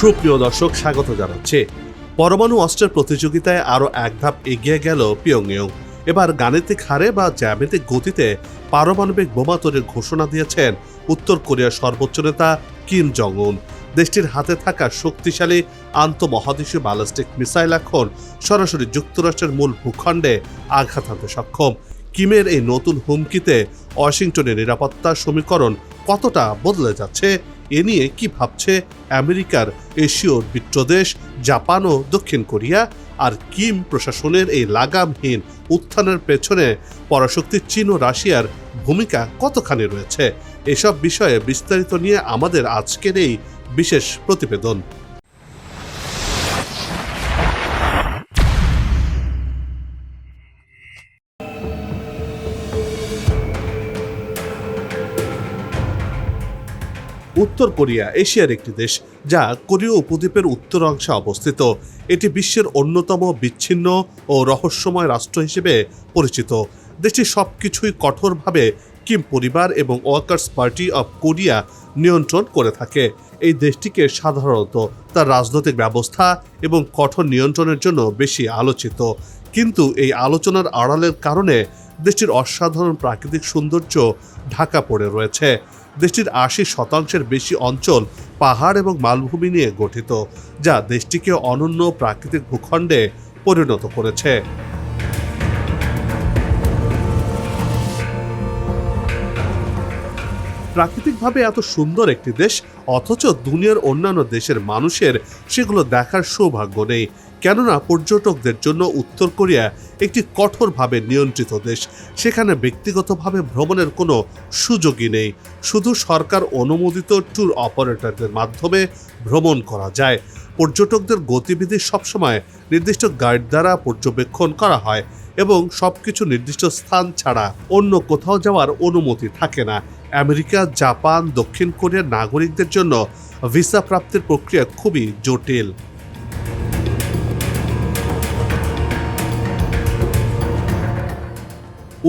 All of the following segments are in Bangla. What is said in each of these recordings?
সুপ্রিয় দর্শক, স্বাগত জানাচ্ছি। পরমাণু অস্ত্রের প্রতিযোগিতায় আরও এক ধাপ এগিয়ে গেল পিয়ংইয়ং। এবার গাণিতিক হারে বা জ্যামিতিক গতিতে পারমাণবিক বোমা তৈরির ঘোষণা দিয়েছেন উত্তর কোরিয়ার সর্বোচ্চ নেতা কিম জং উন। দেশটির হাতে থাকা শক্তিশালী আন্তঃমহাদেশীয় ব্যালিস্টিক মিসাইল এখন সরাসরি যুক্তরাষ্ট্রের মূল ভূখণ্ডে আঘাত হানতে সক্ষম। কিমের এই নতুন হুমকিতে ওয়াশিংটনের নিরাপত্তা সমীকরণ কতটা বদলে যাচ্ছে, এ নিয়ে কি ভাবছে আমেরিকার এশীয় মিত্রদেশ জাপান ও দক্ষিণ কোরিয়া, আর কিম প্রশাসনের এই লাগামহীন উত্থানের পেছনে পরাশক্তি চীন ও রাশিয়ার ভূমিকা কতখানি রয়েছে, এসব বিষয়ে বিস্তারিত নিয়ে আমাদের আজকের এই বিশেষ প্রতিবেদন। উত্তর কোরিয়া এশিয়ার একটি দেশ, যা কোরীয় উপদ্বীপের উত্তর অংশে অবস্থিত। এটি বিশ্বের অন্যতম বিচ্ছিন্ন ও রহস্যময় রাষ্ট্র হিসেবে পরিচিত। দেশটির সবকিছুই কঠোরভাবে কিম পরিবার এবং ওয়ার্কার্স পার্টি অব কোরিয়া নিয়ন্ত্রণ করে থাকে। এই দেশটিকে সাধারণত তার রাজনৈতিক ব্যবস্থা এবং কঠোর নিয়ন্ত্রণের জন্য বেশি আলোচিত, কিন্তু এই আলোচনার আড়ালের কারণে দেশটির অসাধারণ প্রাকৃতিক সৌন্দর্য ঢাকা পড়ে রয়েছে। দেশটির ৮০% বেশি অঞ্চল পাহাড় এবং মালভূমি নিয়ে গঠিত, যা দেশটিকে অনন্য প্রাকৃতিক ভূখণ্ডে পরিণত করেছে। প্রাকৃতিকভাবে এত সুন্দর একটি দেশ, অথচ দুনিয়ার অন্যান্য দেশের মানুষের সেগুলো দেখার সৌভাগ্য নেই। কেননা পর্যটকদের জন্য উত্তর কোরিয়া একটি কঠোরভাবে নিয়ন্ত্রিত দেশ। সেখানে ব্যক্তিগতভাবে ভ্রমণের কোনো সুযোগই নেই, শুধু সরকার অনুমোদিত ট্যুর অপারেটরদের মাধ্যমে ভ্রমণ করা যায়। পর্যটকদের গতিবিধি সবসময় নির্দিষ্ট গাইড দ্বারা পর্যবেক্ষণ করা হয় এবং সবকিছু নির্দিষ্ট স্থান ছাড়া অন্য কোথাও যাওয়ার অনুমতি থাকে না। আমেরিকা, জাপান, দক্ষিণ কোরিয়ার নাগরিকদের জন্য ভিসা প্রাপ্তির প্রক্রিয়া খুবই জটিল।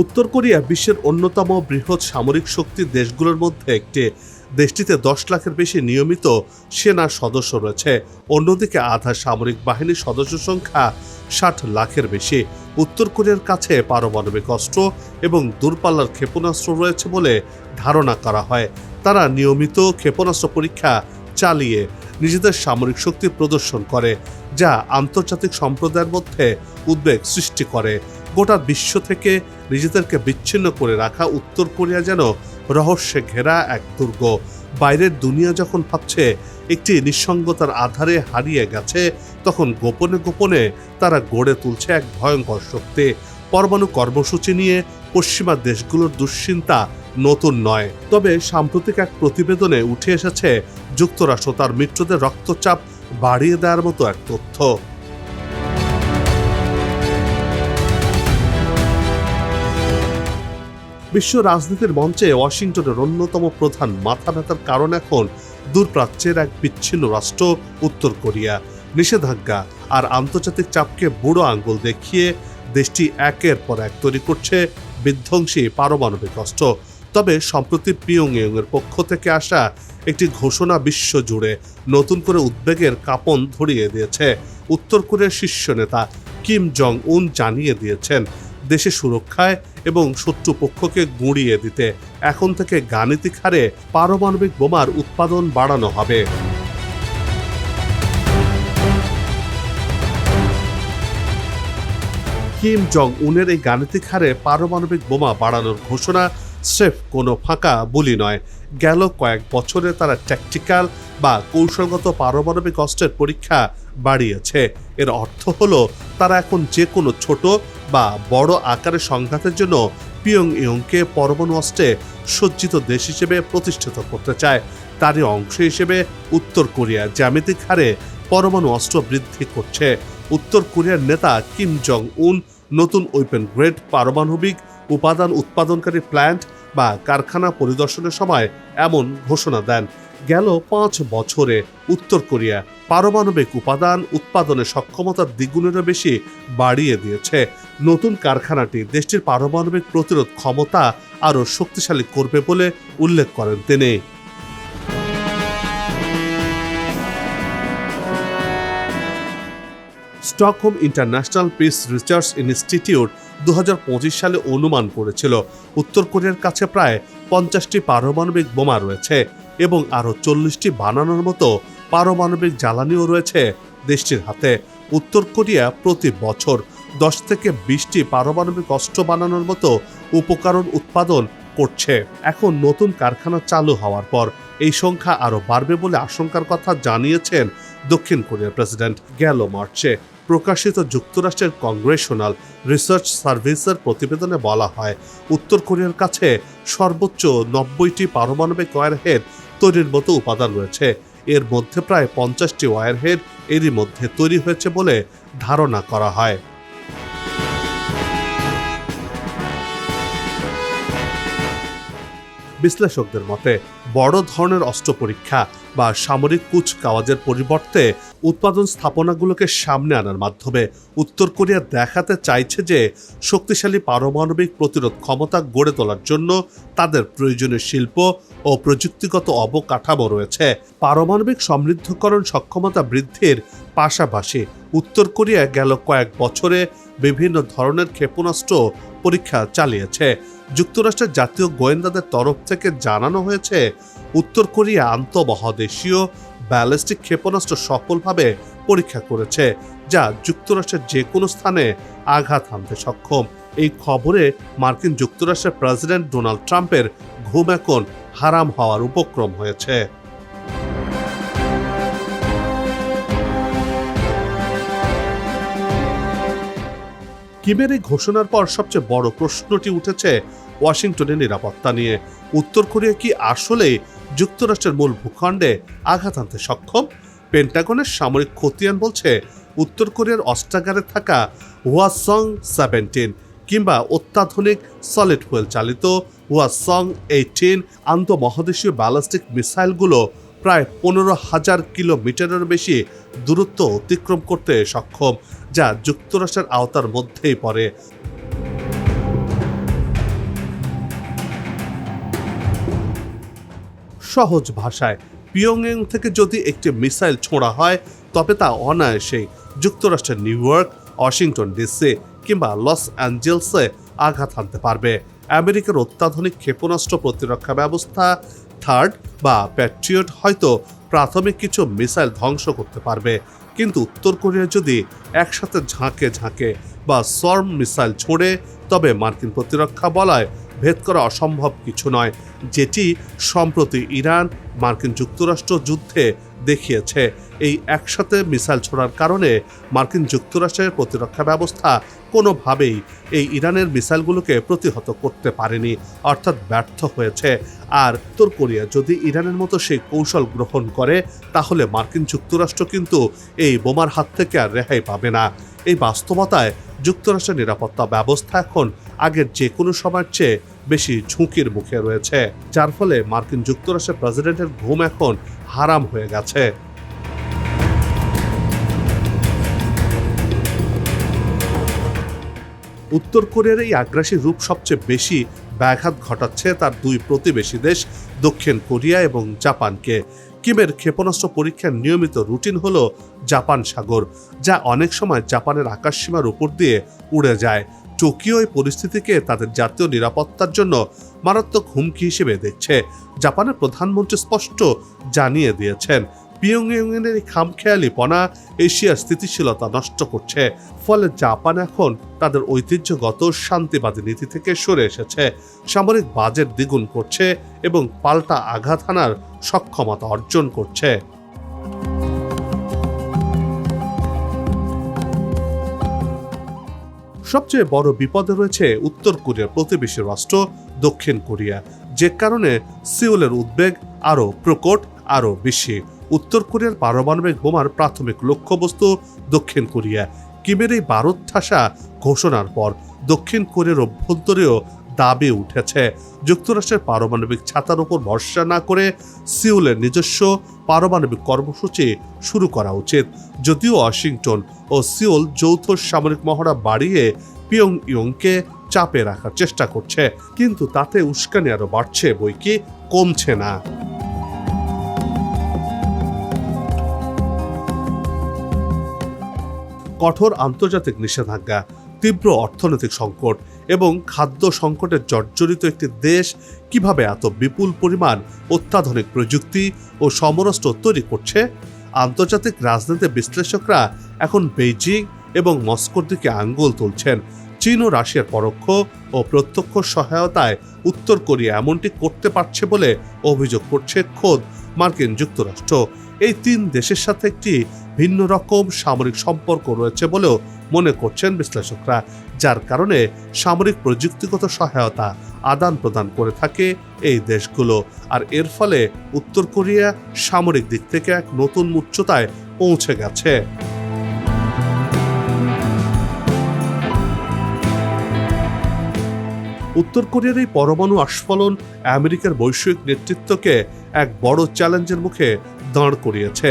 উত্তর কোরিয়া বিশ্বের অন্যতম বৃহৎ সামরিক শক্তির দেশগুলোর মধ্যে একটি। দেশটিতে 10 লাখের বেশি নিয়মিত সেনা সদস্য রয়েছে। অন্যদিকে আধা সামরিক বাহিনীর সদস্য সংখ্যা 60 লাখের বেশি। উত্তর কোরিয়ার কাছে পারমাণবিক অস্ত্র এবং দূরপাল্লার ক্ষেপণাস্ত্র রয়েছে বলে ধারণা করা হয়। তারা নিয়মিত ক্ষেপণাস্ত্র পরীক্ষা চালিয়ে নিজেদের সামরিক শক্তি প্রদর্শন করে, যা আন্তর্জাতিক সম্প্রদায়ের মধ্যে উদ্বেগ সৃষ্টি করে। গোটা বিশ্ব থেকে নিজেদেরকে বিচ্ছিন্ন করে রাখা উত্তর কোরিয়া যেন রহস্যে ঘেরা এক দুর্গ। বাইরের দুনিয়া যখন ভাবছে একটি নিঃসঙ্গতার আধারে হারিয়ে গেছে, তখন গোপনে গোপনে তারা গড়ে তুলছে এক ভয়ঙ্কর শক্তি। পরমাণু কর্মসূচি নিয়ে পশ্চিমা দেশগুলোর দুশ্চিন্তা নতুন নয়, তবে সাম্প্রতিক এক প্রতিবেদনে উঠে এসেছে যুক্তরাষ্ট্র তার মিত্রদের রক্তচাপ বাড়িয়ে দেওয়ার মতো এক তথ্য। বিশ্ব রাজনীতির মঞ্চে ওয়াশিংটনের অন্যতম প্রধান মাথা ব্যথার কারণ এখন দূরপ্রাচ্যের এক বিচ্ছিন্ন রাষ্ট্র উত্তর কোরিয়া। নিষেধাজ্ঞা আর আন্তর্জাতিক চাপকে বুড়ো আঙ্গুল দেখিয়ে দেশটি একের পর এক তৈরি করছে বিধ্বংসী পারমাণবিক অস্ত্র। তবে সম্প্রতি পিয়ংইয়ংয়ের পক্ষ থেকে আসা একটি ঘোষণা বিশ্ব জুড়ে নতুন করে উদ্বেগের কাঁপন ধরিয়ে দিয়েছে। উত্তর কোরিয়ার শীর্ষ নেতা কিম জং উন জানিয়ে দিয়েছেন, দেশের সুরক্ষায় এবং শত্রুপক্ষকে গুঁড়িয়ে দিতে এখন থেকে গাণিতিক হারে পারমাণবিক বোমার উৎপাদন বাড়ানো হবে। কিম জং উনের এই গাণিতিক হারে পারমাণবিক বোমা বাড়ানোর ঘোষণা স্রেফ কোনো ফাঁকা বুলি নয়। গেল কয়েক বছরে তারা ট্যাকটিক্যাল বা কৌশলগত পারমাণবিক অস্ত্রের পরীক্ষা বাড়িয়েছে। এর অর্থ হলো তারা এখন যে কোনো ছোট বা বড় আকারের সংঘাতের জন্য পিয়ংইয়ংকে পরমাণু অস্ত্রে সজ্জিত দেশ হিসেবে প্রতিষ্ঠিত করতে চায়। তারই অংশ হিসেবে উত্তর কোরিয়া জ্যামিতিক হারে পরমাণু অস্ত্র বৃদ্ধি করছে। উত্তর কোরিয়ার নেতা কিম জং উন নতুন ওয়েপন গ্রেড পারমাণবিক উপাদান উৎপাদনকারী প্ল্যান্ট বা কারখানা পরিদর্শনের সময় এমন ঘোষণা দেন। গেল 5 বছরে উত্তর কোরিয়া পারমাণবিক উপাদান উৎপাদনের সক্ষমতা দ্বিগুণেরও বেশি বাড়িয়ে দিয়েছে। নতুন কারখানাটি দেশটির পারমাণবিক প্রতিরোধ ক্ষমতা আরও শক্তিশালী করবে বলে উল্লেখ করেন তিনি। Stockholm international piece research institute 2025 সালে অনুমান করেছিল উত্তর কোরিয়ার কাছে প্রায় 50টি পারমাণবিক বোমা রয়েছে এবং আরও 40টি বানানোর মতো পারমাণবিক জ্বালানিও রয়েছে দেশটির হাতে। উত্তর কোরিয়া প্রতি বছর 10 থেকে 20টি পারমাণবিক অস্ত্র বানানোর মতো উপকরণ উৎপাদন করছে। এখন নতুন কারখানা চালু হওয়ার পর এই সংখ্যা আরও বাড়বে বলে আশঙ্কার কথা জানিয়েছেন দক্ষিণ কোরিয়ার প্রেসিডেন্ট। গেল মার্চে প্রকাশিত যুক্তরাষ্ট্রের কংগ্রেশনাল রিসার্চ সার্ভিসের প্রতিবেদনে বলা হয় উত্তর কোরিয়ার কাছে সর্বোচ্চ 90টি পারমাণবিক ওয়ারহেড তৈরির মতো উপাদান রয়েছে। এর মধ্যে প্রায় 50টি ওয়ারহেড এরই মধ্যে তৈরি হয়েছে বলে ধারণা করা হয়। বিশ্লেষকদের মতে বড় ধরনের অস্ত্র পরীক্ষা বা সামরিক কুচকাওয়াজের পরিবর্তে উৎপাদন স্থাপনাগুলোকে সামনে আনার মাধ্যমে উত্তর কোরিয়া দেখাতে চাইছে যে শক্তিশালী পারমাণবিক প্রতিরোধ ক্ষমতা গড়ে তোলার জন্য তাদের প্রয়োজনীয় শিল্প ও প্রযুক্তিগত অবকাঠামো রয়েছে। পারমাণবিক সমৃদ্ধকরণ সক্ষমতা বৃদ্ধির পাশাপাশি উত্তর কোরিয়া গেল কয়েক বছরে বিভিন্ন ধরনের ক্ষেপণাস্ত্র পরীক্ষা চালিয়েছে। যুক্তরাষ্ট্রের জাতীয় গোয়েন্দাদের তরফ থেকে জানানো হয়েছে উত্তর কোরিয়া আন্তঃমহাদেশীয় ব্যালিস্টিক ক্ষেপণাস্ত্র সফলভাবে পরীক্ষা করেছে, যা যুক্তরাষ্ট্রের যে কোনো স্থানে আঘাত হানতে সক্ষম। এই খবরে মার্কিন যুক্তরাষ্ট্রের প্রেসিডেন্ট ডোনাল্ড ট্রাম্পের ঘুম এখন হারাম হওয়ার উপক্রম হয়েছে। কিমের এই ঘোষণার পর সবচেয়ে বড় প্রশ্নটি উঠেছে ওয়াশিংটনের নিরাপত্তা নিয়ে। উত্তর কোরিয়া কি আসলেই যুক্তরাষ্ট্রের মূল ভূখণ্ডে আঘাত আনতে সক্ষম? পেন্টাগনের সামরিক খতিয়ান বলছে উত্তর কোরিয়ার অস্ত্রাগারে থাকা হওয়াসং 17 কিংবা অত্যাধুনিক সলিড ফুয়েল চালিত হওয়াসং 18 আন্তঃমহাদেশীয় ব্যালিস্টিক মিসাইলগুলো প্রায় 15,000 কিলোমিটারের বেশি দূরত্ব অতিক্রম করতে সক্ষম, যা যুক্তরাষ্ট্রের আওতার মধ্যেই পড়ে। সহজ ভাষায় পিয়ংইয়ং থেকে যদি একটি মিসাইল ছোঁড়া হয় তবে তা অনায়াসেই যুক্তরাষ্ট্রের নিউ ইয়র্ক, ওয়াশিংটন ডিসি কিংবা লস অ্যাঞ্জেলসে আঘাত হানতে পারবে। আমেরিকার অত্যাধুনিক ক্ষেপণাস্ত্র প্রতিরক্ষা ব্যবস্থা থার্ড বা প্যাট্রিয়ট হয়তো প্রাথমিক কিছু মিসাইল ধ্বংস করতে পারবে, কিন্তু উত্তর কোরিয়া যদি একসাথে ঝাঁকে ঝাঁকে বা সর্ম মিসাইল ছোড়ে তবে মার্কিন প্রতিরক্ষা বলয় ভেদ করা অসম্ভব কিছু নয়, যেটি সম্প্রতি ইরান মার্কিন যুক্তরাষ্ট্র যুদ্ধে দেখিয়েছে। এই একসাথে মিসাইল ছোড়ার কারণে মার্কিন যুক্তরাষ্ট্রের প্রতিরক্ষা ব্যবস্থা কোনোভাবেই এই ইরানের মিসাইলগুলোকে প্রতিহত করতে পারেনি, অর্থাৎ ব্যর্থ হয়েছে। আর উত্তর কোরিয়া যদি ইরানের মতো সেই কৌশল গ্রহণ করে তাহলে মার্কিন যুক্তরাষ্ট্র কিন্তু এই বোমার হাত থেকে আর রেহাই পাবে না। এই বাস্তবতায় যুক্তরাষ্ট্রের নিরাপত্তা ব্যবস্থা এখন আগের যে কোনো সময়ের চেয়ে বেশি ঝুঁকির মুখে রয়েছে, যার ফলে মার্কিন যুক্তরাষ্ট্রের প্রেসিডেন্টের ঘুম এখন হারাম হয়ে গেছে। উত্তর কোরিয়ার এই আগ্রাসী রূপ সবচেয়ে বেশি ব্যাঘাত ঘটাচ্ছে তার দুই প্রতিবেশী দেশ দক্ষিণ কোরিয়া এবং জাপানকে। কিমের ক্ষেপণাস্ত্র পরীক্ষার নিয়মিত রুটিন হল জাপান সাগর, যা অনেক সময় জাপানের আকাশসীমার উপর দিয়ে উড়ে যায়। টোকিও এই পরিস্থিতিকে তাদের জাতীয় নিরাপত্তার জন্য মারাত্মক হুমকি হিসেবে দেখছে। জাপানের প্রধানমন্ত্রী স্পষ্ট জানিয়ে দিয়েছেন পিয়ংইয়ংয়ের এই খামখেয়ালিপনা এশিয়ার স্থিতিশীলতা নষ্ট করছে। ফলে জাপান এখন তাদের ঐতিহ্যগত শান্তিবাদী নীতি থেকে সরে এসেছে, সামরিক বাজেট দ্বিগুণ করছে এবং পাল্টা আঘাত হানার সক্ষমতা অর্জন করছে। সবচেয়ে বড় বিপদে রয়েছে উত্তর কোরিয়ার প্রতিবেশী রাষ্ট্র দক্ষিণ কোরিয়া, যে কারণে সিউলের উদ্বেগ আরও প্রকট, আরও বেশি। উত্তর কোরিয়ার পারমাণবিক বোমার প্রাথমিক লক্ষ্যবস্তু দক্ষিণ কোরিয়া। কিমের এই বারুদ ঠাসা ঘোষণার পর দক্ষিণ কোরিয়ার অভ্যন্তরেও দাবি উঠেছে যুক্তরাষ্ট্রের পারমাণবিক ছাতার উপর ভরসা না করে সিউলের নিজস্ব পারমাণবিক কর্মসূচি শুরু করা উচিত। যদিও ওয়াশিংটন ও সিউল যৌথ সামরিক মহড়া বাড়িয়ে পিয়ংইয়ংকে চাপে রাখার চেষ্টা করছে, কিন্তু তাতে উস্কানি আরও বাড়ছে বইকি কমছে না। কঠোর আন্তর্জাতিক নিষেধাজ্ঞা, তীব্র অর্থনৈতিক সংকট এবং খাদ্য সংকটে জর্জরিত একটি দেশ কিভাবে এত বিপুল পরিমাণ অত্যাধুনিক প্রযুক্তি ও সমরাস্ত্র তৈরি করছে? আন্তর্জাতিক রাজনীতির বিশ্লেষকরা এখন বেইজিং এবং মস্কোর দিকে আঙ্গুল তুলছেন। চীন ও রাশিয়ার পরোক্ষ ও প্রত্যক্ষ সহায়তায় উত্তর কোরিয়া এমনটি করতে পারছে বলে অভিযোগ করছে খোদ মার্কিন যুক্তরাষ্ট্র। এই তিন দেশের সাথে একটি ভিন্ন রকম সামরিক সম্পর্ক রয়েছে বলেও মনে করছেন বিশ্লেষকরা, যার কারণে সামরিক প্রযুক্তিগত সহায়তা আদান প্রদান করে থাকে এই দেশগুলো। আর এর ফলে উত্তর কোরিয়া সামরিক দিক থেকে এক নতুন উচ্চতায় পৌঁছে গেছে। উত্তর কোরিয়ার এই পরমাণু আস্ফালন আমেরিকার বৈশ্বিক নেতৃত্বকে এক বড় চ্যালেঞ্জের মুখে দাঁড় করিয়েছে।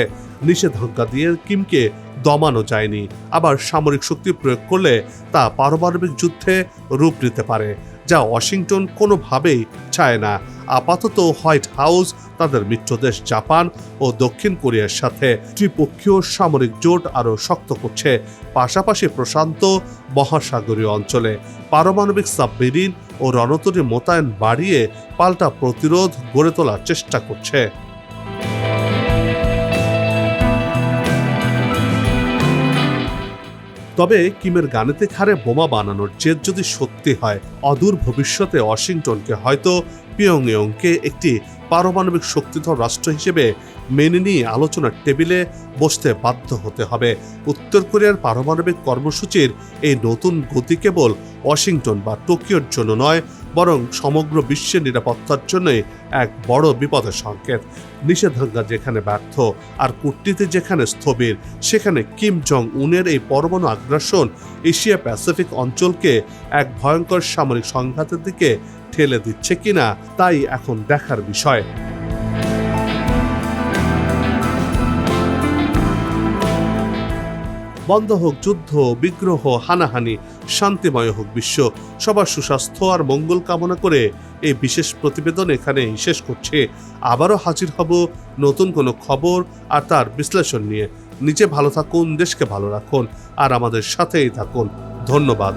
নিষেধাজ্ঞা দিয়ে কিমকে দমানো যায়নি, আবার সামরিক শক্তি প্রয়োগ করলে তা পারমাণবিক যুদ্ধে রূপ নিতে পারে, যা ওয়াশিংটন কোনোভাবেই চায় না। আপাতত হোয়াইট হাউস তাদের মিত্রদেশ জাপান ও দক্ষিণ কোরিয়ার সাথে ত্রিপক্ষীয় সামরিক জোট আরও শক্ত করছে, পাশাপাশি প্রশান্ত মহাসাগরীয় অঞ্চলে পারমাণবিক সাবমেরিন ও রণতরী মোতায়েন বাড়িয়ে পাল্টা প্রতিরোধ গড়ে তোলার চেষ্টা করছে। তবে কিমের গাণিতিক হারে বোমা বানানোর জেদ যদি সত্যি হয়, অদূর ভবিষ্যতে ওয়াশিংটনকে হয়তো পিয়ংইয়ংকে একটি পারমাণবিক শক্তিধর রাষ্ট্র হিসেবে মেনে নিয়ে আলোচনার টেবিলে বসতে বাধ্য হতে হবে। উত্তর কোরিয়ার পারমাণবিক কর্মসূচির এই নতুন গতি কেবল ওয়াশিংটন বা টোকিওর জন্য নয়, বরং সমগ্র বিশ্বের নিরাপত্তার জন্যই এক বড় বিপদের সংকেত। নিষেধাজ্ঞা যেখানে ব্যর্থ আর কূটনীতি যেখানে স্থবির, সেখানে কিম জং উনের এই পরমাণু আগ্রাসন এশিয়া প্যাসিফিক অঞ্চলকে এক ভয়ঙ্কর সামরিক সংঘাতের দিকে ঠেলে দিচ্ছে কিনা তাই এখন দেখার বিষয়। বন্ধ হোক যুদ্ধ, বিগ্রহ, হানাহানি, শান্তিময় হোক বিশ্ব। সবার সুস্বাস্থ্য আর মঙ্গল কামনা করে এই বিশেষ প্রতিবেদন এখানেই শেষ করছে। আবারও হাজির হব নতুন কোনো খবর আর তার বিশ্লেষণ নিয়ে। নিজে ভালো থাকুন, দেশকে ভালো রাখুন আর আমাদের সাথেই থাকুন। ধন্যবাদ।